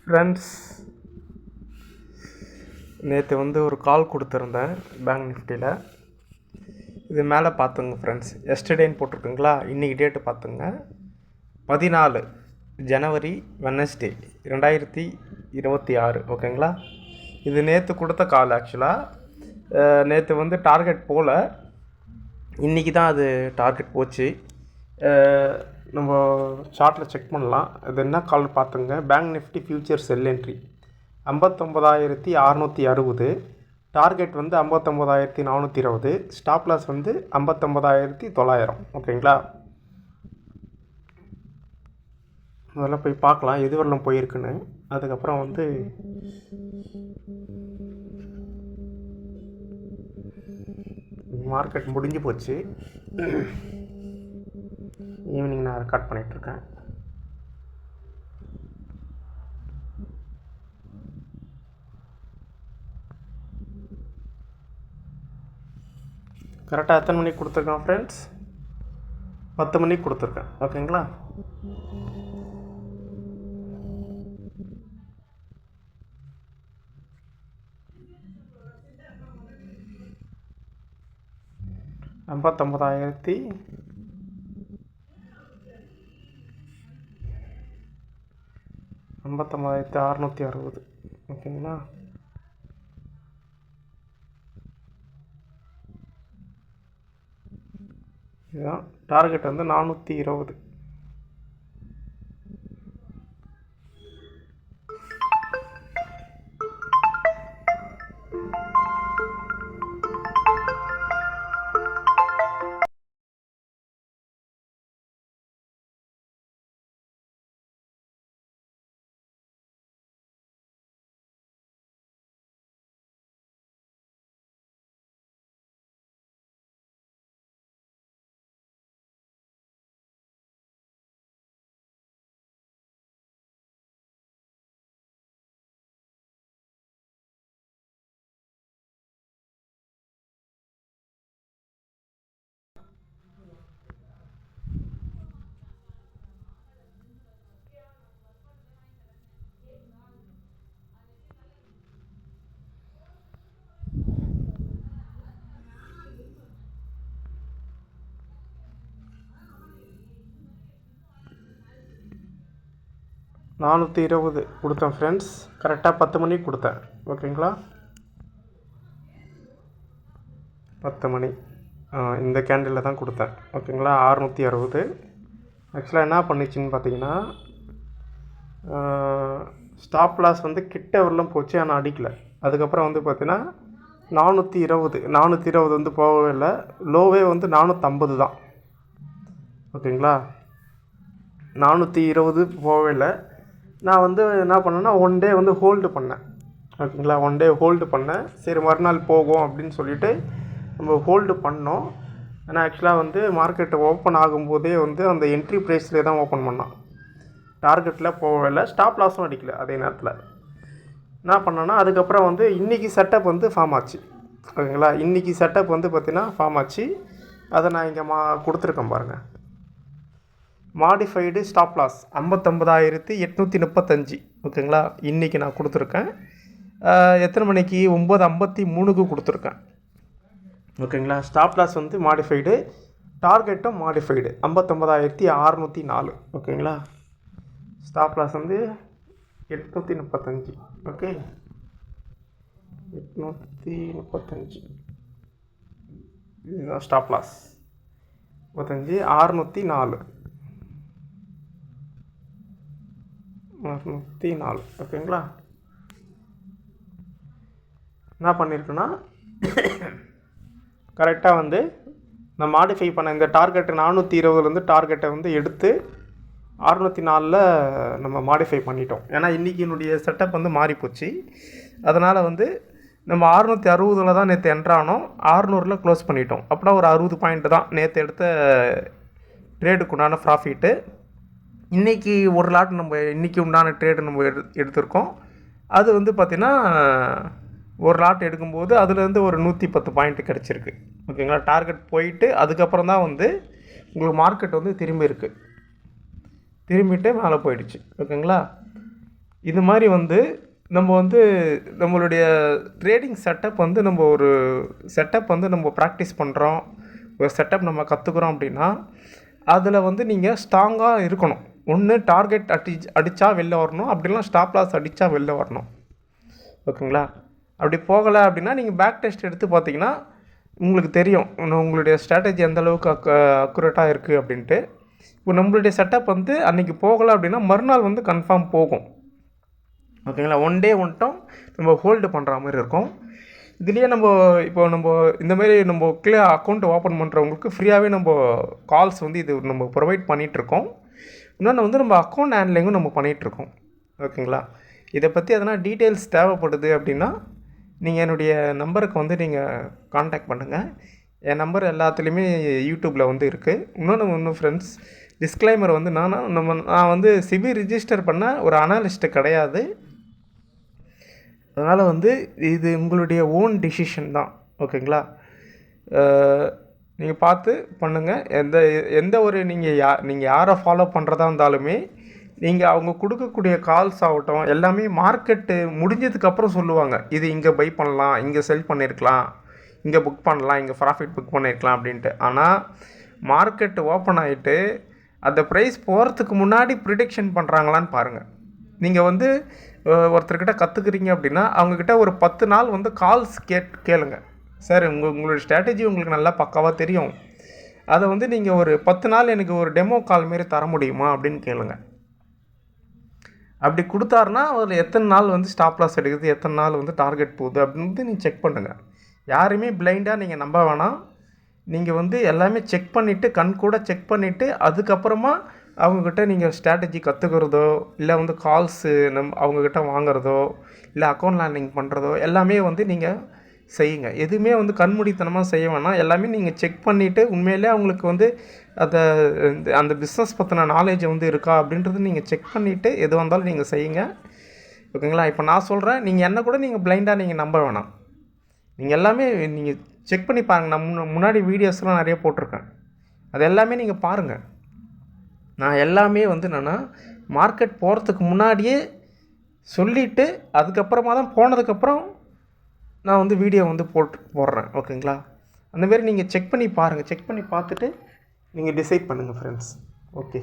Friends, நேற்று வந்து ஒரு கால் கொடுத்துருந்தேன் பேங்க் நிஃப்டியில். இது மேலே பார்த்துங்க ஃப்ரெண்ட்ஸ், எஸ்டர்டேன்னு போட்டிருக்குங்களா, இன்றைக்கி டேட்டு பார்த்துங்க. 14 ஜனவரி வெனஸ்டே 2026. ஓகேங்களா. இது நேற்று கொடுத்த கால். ஆக்சுவலாக நேற்று வந்து டார்கெட் போல், இன்றைக்கி தான் அது டார்கெட் போச்சு. நம்ம சார்ட்டில் செக் பண்ணலாம். இது என்ன கால் பார்த்துங்க. பேங்க் நிஃப்டி ஃபியூச்சர் செல் என்ட்ரி 59,660. டார்கெட் வந்து 59,420. ஸ்டாப் லாஸ் வந்து 59,900. ஓகேங்களா. முதல்ல போய் பார்க்கலாம் எது வரலாம் போயிருக்குன்னு. அதுக்கப்புறம் வந்து மார்க்கெட் முடிஞ்சு போச்சு. ஈவினிங் நான் ரெக்கார்ட் பண்ணிகிட்ருக்கேன். கரெக்டாக எத்தனை மணிக்கு கொடுத்துருக்கேன் ஃப்ரெண்ட்ஸ்? 10 மணிக்கு கொடுத்துருக்கேன். ஓகேங்களா. ஐம்பத்தொம்பதாயிரத்தி 660. ஓகேங்களா. இதுதான் டார்கெட் வந்து 420. $420 கொடுத்தேன் ஃப்ரெண்ட்ஸ். கரெக்டாக 10 மணிக்கு கொடுத்தேன். ஓகேங்களா. 10 மணி இந்த கேண்டிலில் தான் கொடுத்தேன். ஓகேங்களா. 660. ஆக்சுவலாக என்ன பண்ணிச்சின்னு பார்த்தீங்கன்னா, ஸ்டாப் லாஸ் வந்து கிட்ட வரலாம் போச்சு, ஆனால் அடிக்கலை. அதுக்கப்புறம் வந்து பார்த்தீங்கன்னா 420 வந்து போகவே இல்லை. லோவே வந்து 450 தான். ஓகேங்களா. 420 போகவே இல்லை. நான் வந்து என்ன பண்ணேன்னா, ஒன் டே வந்து ஹோல்டு பண்ணேன். ஓகேங்களா. ஒன் டே ஹோல்டு பண்ணேன். சரி மறுநாள் போகும் அப்படின்னு சொல்லிவிட்டு நம்ம ஹோல்டு பண்ணோம். ஆனால் ஆக்சுவலாக வந்து மார்க்கெட்டு ஓப்பன் ஆகும்போதே வந்து அந்த என்ட்ரி ப்ரைஸ்லேயே தான் ஓப்பன் பண்ணோம். டார்கெட்டில் போகவே இல்லை. ஸ்டாப் லாஸும் அடிக்கலை. அதே நேரத்தில் என்ன பண்ணேன்னா, அதுக்கப்புறம் வந்து இன்றைக்கி செட்டப் வந்து ஃபார்ம் ஆச்சு. ஓகேங்களா. இன்றைக்கி செட்டப் வந்து பார்த்திங்கன்னா ஃபார்ம் ஆச்சு. அதை நான் இங்கே கொடுத்துருக்கேன் பாருங்கள். Modified stop loss 59,835. ஓகேங்களா. இன்றைக்கி நான் கொடுத்துருக்கேன். எத்தனை மணிக்கு? 9:53க்கு கொடுத்துருக்கேன். ஓகேங்களா. ஸ்டாப் லாஸ் வந்து மாடிஃபைடு, டார்கெட்டும் மாடிஃபைடு 59,604. ஓகேங்களா. ஸ்டாப் லாஸ் வந்து 835. ஓகே, 835 இதுதான் ஸ்டாப் லாஸ். 604. ஓகேங்களா. என்ன பண்ணியிருக்குன்னா, கரெக்டாக வந்து நான் மாடிஃபை பண்ண இந்த டார்கெட்டு 420 டார்கெட்டை வந்து எடுத்து 604 நம்ம மாடிஃபை பண்ணிட்டோம். ஏன்னா இன்றைக்கினுடைய செட்டப் வந்து மாறிப்போச்சு. அதனால் வந்து நம்ம 660 தான் நேற்று என்ட்ரானோம், 600 க்ளோஸ் பண்ணிட்டோம். அப்படின்னா ஒரு 60 பாயிண்ட் தான் நேற்று எடுத்த ட்ரேடுக்குண்டான ப்ராஃபிட்டு. இன்றைக்கி ஒரு லாட் நம்ம இன்றைக்கி உண்டான ட்ரேடு நம்ம எடுத்திருக்கோம். அது வந்து பார்த்திங்கன்னா ஒரு லாட் எடுக்கும்போது அதுலேருந்து ஒரு 110 பாயிண்ட் கிடச்சிருக்கு. ஓகேங்களா. டார்கெட் போயிட்டு அதுக்கப்புறம் தான் வந்து உங்களுக்கு மார்க்கெட் வந்து திரும்பிட்டு மேலே போயிடுச்சு. ஓகேங்களா. இது மாதிரி வந்து நம்ம வந்து நம்மளுடைய ட்ரேடிங் செட்டப் வந்து நம்ம ப்ராக்டிஸ் பண்ணுறோம், ஒரு செட்டப் நம்ம கற்றுக்குறோம் அப்படின்னா அதில் வந்து நீங்கள் ஸ்ட்ராங்காக இருக்கணும். ஒன்று டார்கெட் அடித்தா வெளில வரணும், அப்படிலாம் ஸ்டாப் லாஸ் அடித்தா வெளில வரணும். ஓகேங்களா? அப்படி போகலை அப்படின்னா நீங்கள் பேக் டெஸ்ட் எடுத்து பார்த்தீங்கன்னா உங்களுக்கு தெரியும் உங்களுடைய ஸ்ட்ராட்டஜி எந்த அளவுக்கு அக்குரேட்டாக இருக்குது அப்படின்ட்டு. இப்போ நம்மளுடைய செட்டப் வந்து அன்றைக்கி போகலை அப்படின்னா மறுநாள் வந்து கன்ஃபார்ம் போகும். ஓகேங்களா? ஒன் டே வந்துட்டோம் நம்ம ஹோல்டு பண்ணுற மாதிரி இருக்கும். இதுலேயே நம்ம இந்தமாரி நம்ம அக்கௌண்ட் ஓப்பன் பண்ணுறவங்களுக்கு ஃப்ரீயாகவே நம்ம கால்ஸ் வந்து இது நம்ம ப்ரொவைட் பண்ணிகிட்ருக்கோம். இன்னொன்று வந்து நம்ம அக்கௌண்ட் ஹேண்ட்லிங்கும் நம்ம பண்ணிகிட்ருக்கோம். ஓகேங்களா? இதை பற்றி எதனா டீட்டெயில்ஸ் தேவைப்படுது அப்படின்னா நீங்கள் என்னுடைய நம்பருக்கு வந்து நீங்கள் காண்டாக்ட் பண்ணுங்கள். என் நம்பர் எல்லாத்துலேயுமே யூடியூப்பில் வந்து இருக்குது. இன்னொன்று ஃப்ரெண்ட்ஸ், டிஸ்க்ளைமர் வந்து நான் வந்து சிபி ரிஜிஸ்டர் பண்ண ஒரு அனாலிஸ்ட்டு கிடையாது. அதனால் வந்து இது உங்களுடைய ஓன் டிசிஷன் தான். ஓகேங்களா? நீங்கள் பார்த்து பண்ணுங்கள். எந்த ஒரு நீங்கள் யாரை ஃபாலோ பண்ணுறதா இருந்தாலுமே நீங்கள் அவங்க கொடுக்கக்கூடிய கால்ஸ் ஆகட்டும் எல்லாமே மார்க்கெட்டு முடிஞ்சதுக்கப்புறம் சொல்லுவாங்க. இது இங்கே பை பண்ணலாம், இங்கே செல் பண்ணியிருக்கலாம், இங்கே புக் பண்ணலாம், இங்கே ப்ராஃபிட் புக் பண்ணியிருக்கலாம் அப்படின்ட்டு. ஆனால் மார்க்கெட்டு ஓப்பன் ஆகிட்டு அந்த ப்ரைஸ் போகிறதுக்கு முன்னாடி ப்ரிடிக்ஷன் பண்ணுறாங்களான்னு பாருங்கள். நீங்கள் வந்து ஒருத்தர்கிட்ட கற்றுக்குறீங்க அப்படின்னா அவங்கக்கிட்ட ஒரு 10 நாள் வந்து கால்ஸ் கேளுங்க. சார் உங்களுடைய ஸ்ட்ராட்டஜி உங்களுக்கு நல்லா பக்காவாக தெரியும், அதை வந்து நீங்கள் ஒரு 10 நாள் எனக்கு ஒரு டெமோ கால் மாரி தர முடியுமா அப்படின்னு கேளுங்க. அப்படி கொடுத்தாருன்னா அதில் எத்தனை நாள் வந்து ஸ்டாப் லாஸ் எடுக்குது, எத்தனை நாள் வந்து டார்கெட் போகுது அப்படின்னு நீங்கள் செக் பண்ணுங்கள். யாருமே பிளைண்டாக நீங்கள் நம்ப வேணாம். நீங்கள் வந்து எல்லாமே செக் பண்ணிவிட்டு கண் செக் பண்ணிவிட்டு அதுக்கப்புறமா அவங்கக்கிட்ட நீங்கள் ஸ்ட்ராட்டஜி கற்றுக்கிறதோ இல்லை வந்து கால்ஸு அவங்கக்கிட்ட வாங்குறதோ இல்லை அக்கௌண்ட் லேண்டிங் பண்ணுறதோ எல்லாமே வந்து நீங்கள் செய்யுங்க. எதுவுமே வந்து கண்மூடித்தனமாக செய்ய வேணாம். எல்லாமே நீங்கள் செக் பண்ணிவிட்டு உண்மையிலே அவங்களுக்கு வந்து அந்த பிஸ்னஸ் பற்றின நாலேஜ் வந்து இருக்கா அப்படின்றது நீங்கள் செக் பண்ணிவிட்டு எது வந்தாலும் நீங்கள் செய்யுங்க. ஓகேங்களா? இப்போ நான் சொல்கிறேன், நீங்கள் என்ன கூட நீங்கள் பிளைண்டாக நீங்கள் நம்ப வேணாம். நீங்கள் எல்லாமே நீங்கள் செக் பண்ணி பாருங்கள். நான் முன்னாடி வீடியோஸ்லாம் நிறைய போட்டிருக்கேன், அது எல்லாமே நீங்கள் பாருங்கள். நான் எல்லாமே வந்து மார்க்கெட் போகிறதுக்கு முன்னாடியே சொல்லிவிட்டு அதுக்கப்புறமா தான் போனதுக்கப்புறம் நான் வந்து வீடியோ வந்து போடுறேன். ஓகேங்களா? அந்தமாரி நீங்கள் செக் பண்ணி பாருங்கள். செக் பண்ணி பார்த்துட்டு நீங்கள் டிசைட் பண்ணுங்கள் ஃப்ரெண்ட்ஸ். ஓகே.